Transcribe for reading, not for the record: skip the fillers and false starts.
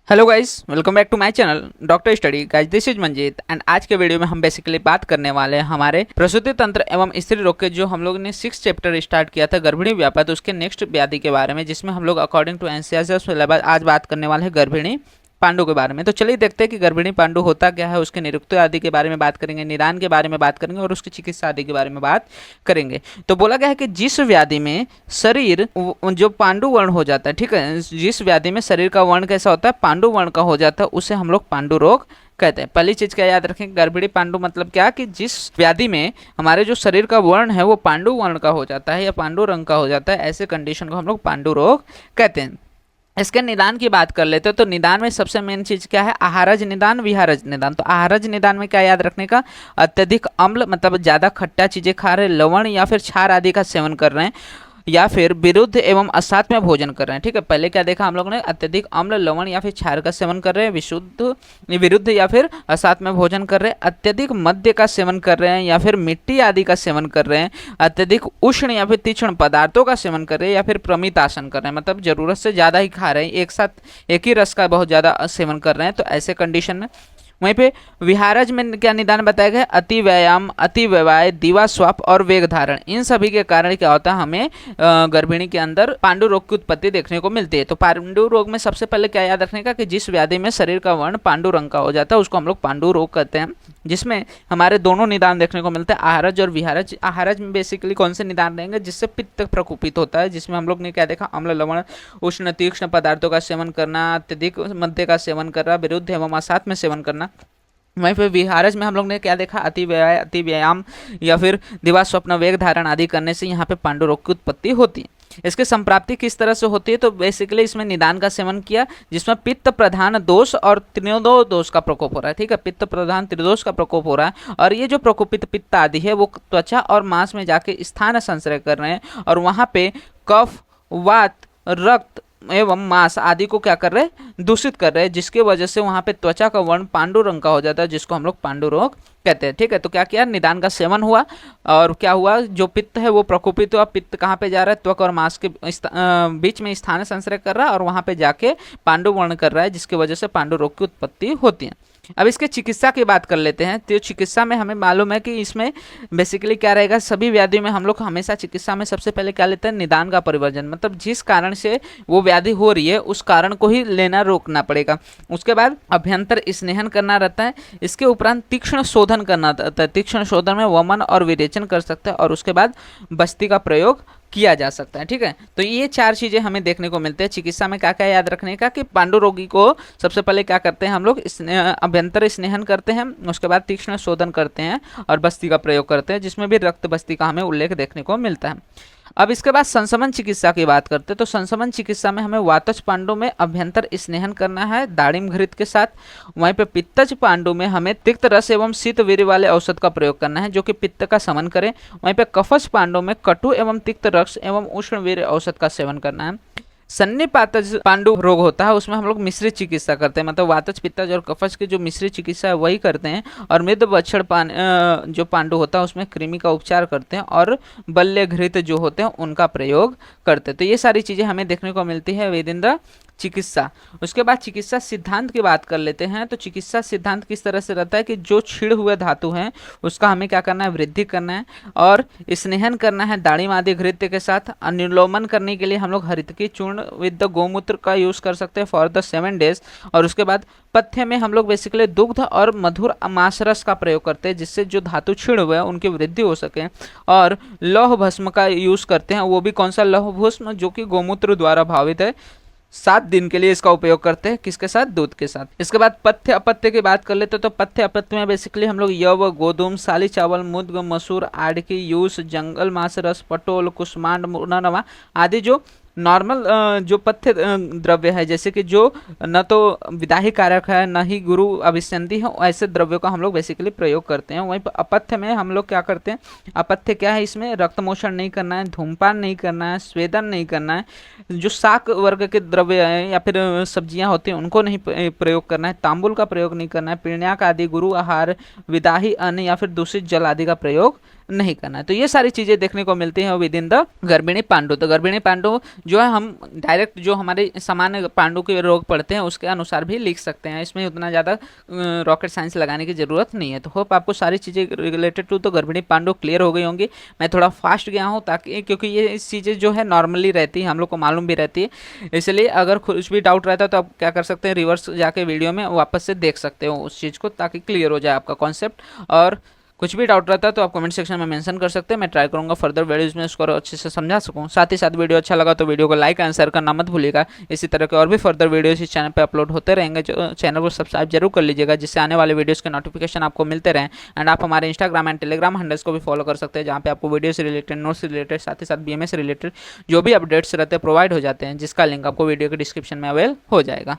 Hello guys, welcome back to my channel doctor study. Guys, this is Manjeet and आज के video में हम basically बात करने वाले हैं हमारे प्रसूति तंत्र एवं स्त्री रोग के जो हम लोग ने 6 चैप्टर स्टार्ट किया था गर्भिणी व्यापत, उसके नेक्स्ट व्याधि के बारे में, जिसमें हम लोग अकॉर्डिंग टू एनसीईआरटी सिलेबस आज बात करने वाले हैं गर्भिणी पांडु के बारे में। तो चलिए देखते हैं कि गर्भिणी पांडु होता क्या है, उसके निरुक्त आदि के बारे में बात करेंगे, निदान के बारे में बात करेंगे और उसकी चिकित्सा आदि के बारे में बात करेंगे। तो बोला गया है कि जिस व्याधि में शरीर जो पांडु वर्ण हो जाता है, ठीक है, जिस व्याधि में शरीर का वर्ण कैसा होता है, पांडु वर्ण का हो जाता है, उसे हम लोग पांडु रोग कहते हैं। पहली चीज क्या याद रखें, गर्भिणी पांडु मतलब क्या कि जिस व्याधि में हमारे जो शरीर का वर्ण है वो पांडु वर्ण का हो जाता है या पांडु रंग का हो जाता है, ऐसे कंडीशन को हम लोग पांडु रोग कहते हैं। इसके निदान की बात कर लेते हैं। तो निदान में सबसे मेन चीज क्या है, आहारज निदान, विहारज निदान। तो आहारज निदान में क्या याद रखने का, अत्यधिक अम्ल मतलब ज्यादा खट्टा चीजें खा रहे, लवण या फिर क्षार आदि का सेवन कर रहे हैं, या फिर विरुद्ध एवं असात्म्य भोजन कर रहे हैं। ठीक है, पहले क्या देखा हम लोग ने, अत्यधिक अम्ल, लवण या फिर क्षार का सेवन कर रहे हैं, विरुद्ध या फिर असात्म्य भोजन कर रहे हैं, अत्यधिक मद्य का सेवन कर रहे हैं या फिर मिट्टी आदि का सेवन कर रहे हैं, अत्यधिक उष्ण या फिर तीक्ष्ण पदार्थों का सेवन कर रहे हैं, या फिर प्रमित आसन कर रहे हैं, मतलब जरूरत से ज्यादा ही खा रहे हैं, एक साथ एक ही रस का बहुत ज्यादा सेवन कर रहे हैं। तो ऐसे कंडीशन में वहीं पे विहारज में क्या निदान बताया गया, अति व्यायाम, अति व्यवाय, दीवा स्वाप और वेग धारण, इन सभी के कारण क्या होता है, हमें गर्भिणी के अंदर पांडु रोग की उत्पत्ति देखने को मिलती है। तो पांडु रोग में सबसे पहले क्या याद रखने का कि जिस व्याधि में शरीर का वर्ण पांडु रंग का हो जाता है उसको हम लोग पांडु रोग कहते हैं, जिसमें हमारे दोनों निदान देखने को मिलते हैं, आहारज और विहारज। आहारज में बेसिकली कौन से निदान रहेंगे, जिससे पित्त प्रकोपित होता है, जिसमें हम लोग ने क्या देखा, अम्ल, लवण, उष्ण, तीक्ष्ण पदार्थों का सेवन करना, अत्यधिक मद्य का सेवन करना, विरुद्ध एवं असात में सेवन करना। वहीं पे विहारज में हम लोग ने क्या देखा, अति व्यय, अति व्यायाम या फिर दिवा स्वप्न वेग धारण आदि करने से यहाँ पे पांडु रोग की उत्पत्ति होती है। इसकी संप्राप्ति किस तरह से होती है, तो बेसिकली इसमें निदान का सेवन किया जिसमें पित्त प्रधान दोष और त्रिनोदो दोष का प्रकोप हो रहा है। ठीक है, पित्त प्रधान त्रिदोष का प्रकोप हो रहा है, और ये जो प्रकोपित पित्त आदि है वो त्वचा और मांस में जाके स्थान संश्रय कर रहे हैं, और वहाँ पे कफ, वात, रक्त एवं मांस आदि को क्या कर रहे हैं, दूषित कर रहे हैं, जिसके वजह से वहां पे त्वचा का वर्ण पांडु रंग का हो जाता है, जिसको हम लोग पांडु रोग कहते हैं। ठीक है, तो क्या किया, निदान का सेवन हुआ और क्या हुआ, जो पित्त है वो प्रकोपित हुआ। पित्त कहाँ पे जा रहा है, त्वक और मांस के बीच में स्थान संश्रय कर रहा है और वहां पे जाके पांडु वर्ण कर रहा है, जिसकी वजह से पांडु रोग की उत्पत्ति होती है। अब इसके चिकित्सा की बात कर लेते हैं। तो चिकित्सा में हमें मालूम है कि इसमें बेसिकली क्या रहेगा, सभी व्याधि में हम लोग हमेशा चिकित्सा में सबसे पहले क्या लेते हैं, निदान का परिवर्जन, मतलब जिस कारण से वो व्याधि हो रही है उस कारण को ही लेना रोकना पड़ेगा। उसके बाद अभ्यंतर स्नेहन करना रहता है, इसके उपरांत तीक्ष्ण शोधन करना रहता है, तीक्ष्ण शोधन में वमन और विरेचन कर सकते हैं, और उसके बाद बस्ती का प्रयोग किया जा सकता है। ठीक है, तो ये 4 चीजें हमें देखने को मिलते हैं। चिकित्सा में क्या क्या याद रखने का कि पांडु रोगी को सबसे पहले क्या करते हैं हम लोग, अभ्यंतर स्नेहन करते हैं, उसके बाद तीक्ष्ण शोधन करते हैं और बस्ती का प्रयोग करते हैं, जिसमें भी रक्त बस्ती का हमें उल्लेख देखने को मिलता है। अब इसके बाद संशमन चिकित्सा की बात करते हैं। तो संशमन चिकित्सा में हमें वातज पांडु में अभ्यंतर स्नेहन करना है दाड़िम घृत के साथ, वहीं पे पित्तज पांडु में हमें तिक्त रस एवं शीत वीर्य वाले औषध का प्रयोग करना है जो कि पित्त का शमन करे, वहीं पे कफज पांडु में कटु एवं तिक्त रस एवं उष्ण वीर्य औषध का सेवन करना है। सन्निपातज पांडु रोग होता है, उसमें हम लोग मिश्रित चिकित्सा करते हैं, मतलब वातज, पित्तज और कफज की जो मिश्रित चिकित्सा है वही करते हैं, और मृद बच्छड़ जो पांडु होता है उसमें कृमि का उपचार करते हैं, और बल्य घृत जो होते हैं उनका प्रयोग करते हैं। तो ये सारी चीजें हमें देखने को मिलती है वेदेंद्र चिकित्सा। उसके बाद चिकित्सा सिद्धांत की बात कर लेते हैं। तो चिकित्सा सिद्धांत किस तरह से रहता है कि जो छिड़ हुए धातु हैं उसका हमें क्या करना है, वृद्धि करना है, और स्नेहन करना है दाड़िम आदि घृत्य के साथ। अनुलोमन करने के लिए हम लोग हरितकी चूर्ण विद द गोमूत्र का यूज कर सकते हैं फॉर द 7 डेज, और उसके बाद पथ्य में हम लोग बेसिकली दुग्ध और मधुर मांसरस का प्रयोग करते हैं, जिससे जो धातु छिड़ हुए हैं उनकी वृद्धि हो सके, और लौह भस्म का यूज करते हैं। वो भी कौन सा लौह भस्म, जो कि गोमूत्र द्वारा भावित है। 7 दिन के लिए इसका उपयोग करते हैं, किसके साथ, दूध के साथ। इसके बाद पथ्य अपत्य की बात कर लेते हैं। तो पथ्य अपत्य में बेसिकली हम लोग यव, गोधूम, साली चावल, मुद्ग, मसूर, आड़की, यूस, जंगल मांस रस, पटोल, कुष्मांड, मुरनवा आदि जो नॉर्मल जो पथ्य द्रव्य है, जैसे कि जो न तो विदाही कारक है न ही गुरु अभिसंधि है, ऐसे द्रव्यों का हम लोग बेसिकली प्रयोग करते हैं। वहीं पर अपथ्य में हम लोग क्या करते हैं, अपथ्य क्या है, इसमें रक्तमोषण नहीं करना है, धूमपान नहीं करना है, स्वेदन नहीं करना है, जो शाक वर्ग के द्रव्य हैं या फिर सब्जियां होती हैं उनको नहीं प्रयोग करना है, तांबुल का प्रयोग नहीं करना है, पीण्याक आदि, गुरु आहार, विदाही अन्न या फिर दूषित जल आदि का प्रयोग नहीं करना है। तो ये सारी चीज़ें देखने को मिलती हैं विद इन द गर्भिणी पांडु। तो गर्भिणी पांडु जो है हम डायरेक्ट जो हमारे सामान्य पांडु के रोग पड़ते हैं उसके अनुसार भी लिख सकते हैं, इसमें उतना ज़्यादा रॉकेट साइंस लगाने की ज़रूरत नहीं है। तो होप आपको सारी चीज़ें रिलेटेड टू तो गर्भिणी पांडु क्लियर हो गई होंगी। मैं थोड़ा फास्ट गया हूँ ताकि क्योंकि ये चीज़ें जो है नॉर्मली रहती है, हम लोग को मालूम भी रहती है, इसलिए अगर कुछ भी डाउट रहता है तो आप क्या कर सकते हैं, रिवर्स जाके वीडियो में वापस से देख सकते हो उस चीज़ को, ताकि क्लियर हो जाए आपका कॉन्सेप्ट। और कुछ भी डाउट रहता है तो आप कमेंट सेक्शन में मेंशन कर सकते हैं, मैं ट्राई करूंगा फर्दर वीडियोस में इसको अच्छे से समझा सकूं। साथ ही साथ वीडियो अच्छा लगा तो वीडियो को लाइक एंड शेयर करना मत भूलिएगा। इसी तरह के और भी फर्दर वीडियोस इस चैनल पे अपलोड होते रहेंगे, जो चैनल को सब्सक्राइब जरूर कर लीजिएगा, जिससे आने वाले वीडियोस के नोटिफिकेशन आपको मिलते रहें। एंड आप हमारे इंस्टाग्राम एंड टेलीग्राम हैंडल्स को भी फॉलो कर सकते हैं, जहाँ पे आपको वीडियो से रिलेटेड, नोट्स से रिलेटेड, साथ ही साथ BMS से रिलेटेड जो भी अपडेट्स रहते हैं प्रोवाइड हो जाते हैं, जिसका लिंक आपको वीडियो के डिस्क्रिप्शन में अवेल हो जाएगा।